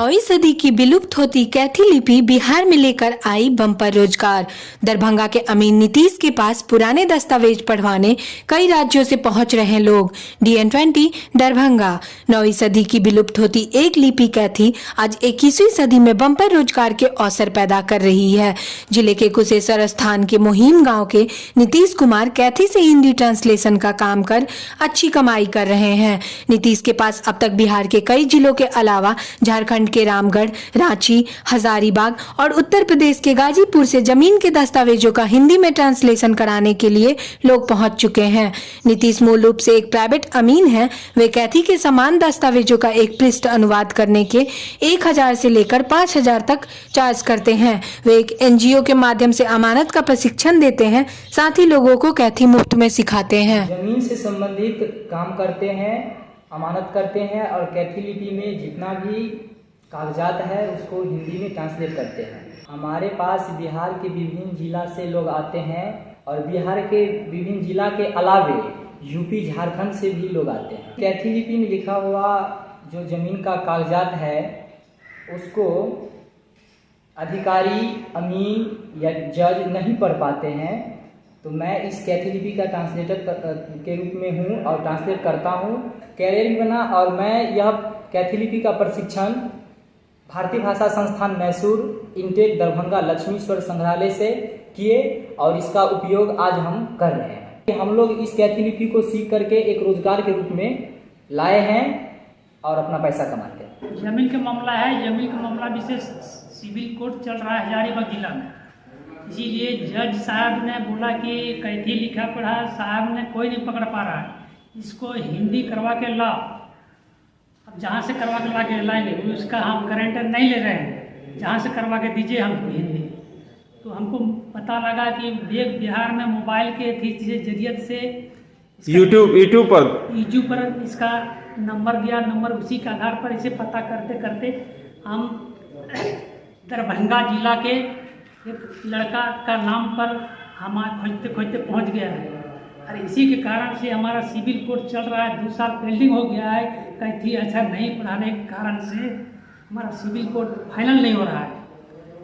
9वीं सदी की विलुप्त होती कैथी लिपि बिहार में लेकर आई बम्पर रोजगार। दरभंगा के अमीन नीतीश के पास पुराने दस्तावेज पढ़वाने कई राज्यों से पहुंच रहे हैं लोग। DN20 दरभंगा। 9वीं सदी की विलुप्त होती एक लिपि कैथी आज 21वीं सदी में बम्पर रोजगार के अवसर पैदा कर रही है। जिले के कुशेश्वर स्थान के मुहिम गाँव के नीतीश कुमार कैथी से हिंदी ट्रांसलेशन का काम कर अच्छी कमाई कर रहे हैं। नीतीश के पास अब तक बिहार के कई जिलों के अलावा झारखंड के रामगढ़, रांची, हजारीबाग और उत्तर प्रदेश के गाजीपुर से जमीन के दस्तावेजों का हिंदी में ट्रांसलेशन कराने के लिए लोग पहुंच चुके हैं। नीतीश मूल रूप से एक प्राइवेट अमीन है। वे कैथी के समान दस्तावेजों का एक पृष्ठ अनुवाद करने के 1000 से लेकर 5000 तक चार्ज करते हैं। वे एक NGO के माध्यम से अमानत का प्रशिक्षण देते हैं, साथ ही लोगों को कैथी मुफ्त में सिखाते हैं। जमीन से संबंधित काम करते हैं, अमानत करते हैं और कैथी लिपि में जितना भी कागजात है उसको हिंदी में ट्रांसलेट करते हैं। हमारे पास बिहार के विभिन्न जिला से लोग आते हैं और बिहार के विभिन्न जिला के अलावे यूपी, झारखंड से भी लोग आते हैं। कैथी लिपि में लिखा हुआ जो जमीन का कागजात है उसको अधिकारी, अमीन या जज नहीं पढ़ पाते हैं, तो मैं इस कैथी लिपि का ट्रांसलेटर के रूप में हूँ और ट्रांसलेट करता हूँ। कैरियर भी बना और मैं यह कैथी लिपि का प्रशिक्षण भारतीय भाषा संस्थान मैसूर, इंटेक दरभंगा, लक्ष्मीश्वर संग्रहालय से किए और इसका उपयोग आज हम कर रहे हैं। हम लोग इस कैथी लिपि को सीख करके एक रोजगार के रूप में लाए हैं और अपना पैसा कमाते हैं। जमीन का मामला है। जमीन का मामला विशेष सिविल कोर्ट चल रहा है हजारीबाग जिला में। इसीलिए जज साहब ने बोला कि कैथी लिखा पढ़ा साहब ने कोई नहीं पकड़ पा रहा है, इसको हिंदी करवा के लाओ। अब जहाँ से करवा के ला के लाएंगे उसका हम गारंटर नहीं ले रहे हैं, जहाँ से करवा के दीजिए हमको हिंदी। तो हमको पता लगा कि बिहार में मोबाइल के जरिए से यूट्यूब पर इसका नंबर गया। नंबर उसी के आधार पर इसे पता करते करते हम दरभंगा जिला के एक लड़का का नाम पर हम खोजते खोजते पहुंच गया है और इसी के कारण से हमारा सिविल कोर्ट चल रहा है। 2 साल पेंडिंग हो गया है। कैथी अच्छा नहीं पढ़ाने के कारण से हमारा सिविल कोर्ट फाइनल नहीं हो रहा है।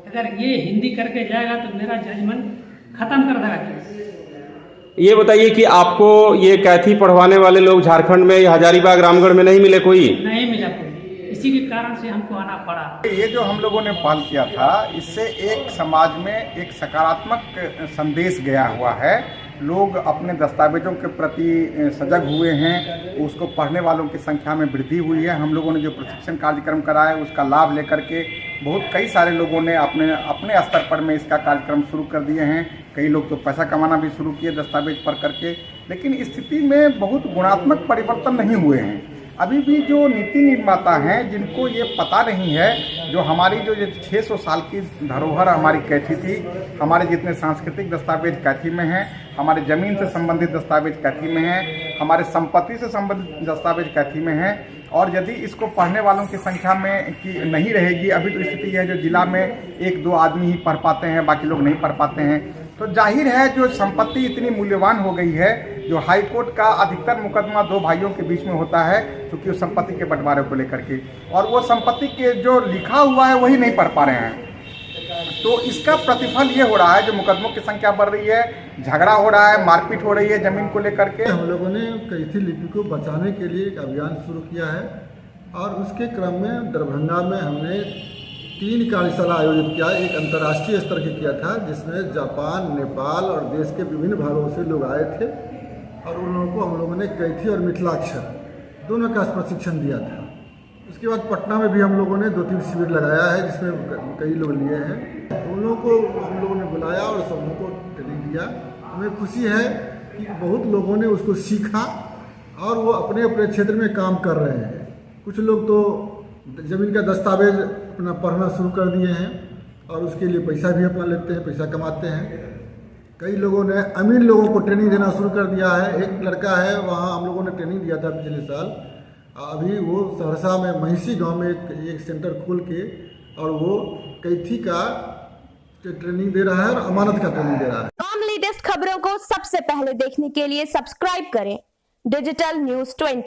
अगर ये हिंदी करके जाएगा तो मेरा जजमेंट खत्म कर देगा केस। ये बताइए कि आपको ये कैथी पढ़वाने वाले लोग झारखंड में या हजारीबाग, रामगढ़ में नहीं मिले? कोई नहीं मिला कोई, इसी के कारण से हमको आना पड़ा। ये जो हम लोगों ने पहल किया था इससे एक समाज में एक सकारात्मक संदेश गया हुआ है। लोग अपने दस्तावेजों के प्रति सजग हुए हैं, उसको पढ़ने वालों की संख्या में वृद्धि हुई है। हम लोगों ने जो प्रशिक्षण कार्यक्रम कराया उसका लाभ लेकर के कई सारे लोगों ने अपने स्तर पर में इसका कार्यक्रम शुरू कर दिए हैं। कई लोग तो पैसा कमाना भी शुरू किए दस्तावेज पढ़ करके, लेकिन स्थिति में बहुत गुणात्मक परिवर्तन नहीं हुए हैं। अभी भी जो नीति निर्माता हैं जिनको ये पता नहीं है, जो हमारी जो 600 साल की धरोहर हमारी कैथी थी, हमारे जितने सांस्कृतिक दस्तावेज कैथी में हैं, हमारे ज़मीन से संबंधित दस्तावेज कैथी में हैं, हमारे संपत्ति से संबंधित दस्तावेज कैथी में हैं, और यदि इसको पढ़ने वालों की संख्या में की नहीं रहेगी, अभी तो स्थिति है जो जिला में 1-2 आदमी ही पढ़ पाते हैं, बाकी लोग नहीं पढ़ पाते हैं, तो जाहिर है जो संपत्ति इतनी मूल्यवान हो गई है, जो हाई कोर्ट का अधिकतर मुकदमा 2 भाइयों के बीच में होता है क्योंकि उस संपत्ति के बंटवारे को लेकर के, और वो संपत्ति के जो लिखा हुआ है वही नहीं पढ़ पा रहे हैं। तो इसका प्रतिफल ये हो रहा है, जो मुकदमों की संख्या बढ़ रही है, झगड़ा हो रहा है, मारपीट हो रही है जमीन को लेकर के। हम लोगों ने कैथी लिपि को बचाने के लिए एक अभियान शुरू किया है और उसके क्रम में दरभंगा में हमने 3 कार्यशाला आयोजित किया। एक अंतर्राष्ट्रीय स्तर के किया था जिसमें जापान, नेपाल और देश के विभिन्न भागों से लोग आए थे और उन लोगों को हम लोगों ने कैथी और मिथिलाक्षर दोनों का प्रशिक्षण दिया था। उसके बाद पटना में भी हम लोगों ने 2-3 शिविर लगाया है जिसमें कई लोग लिए हैं। उन लोगों को हम लोगों ने बुलाया और सबों को ट्रेनिंग दिया। हमें खुशी है कि बहुत लोगों ने उसको सीखा और वो अपने अपने क्षेत्र में काम कर रहे हैं। कुछ लोग तो ज़मीन का दस्तावेज अपना पढ़ना शुरू कर दिए हैं और उसके लिए पैसा भी अपना लेते हैं, पैसा कमाते हैं। कई लोगों ने अमीर लोगों को ट्रेनिंग देना शुरू कर दिया है। एक लड़का है, वहाँ हम लोगों ने ट्रेनिंग दिया था पिछले साल। अभी वो सहरसा में महिषी गांव में एक सेंटर खोल के और वो कैथी का ट्रेनिंग दे रहा है और अमानत का ट्रेनिंग दे रहा है। तमाम लेटेस्ट खबरों को सबसे पहले देखने के लिए सब्सक्राइब करें डिजिटल न्यूज़ 20।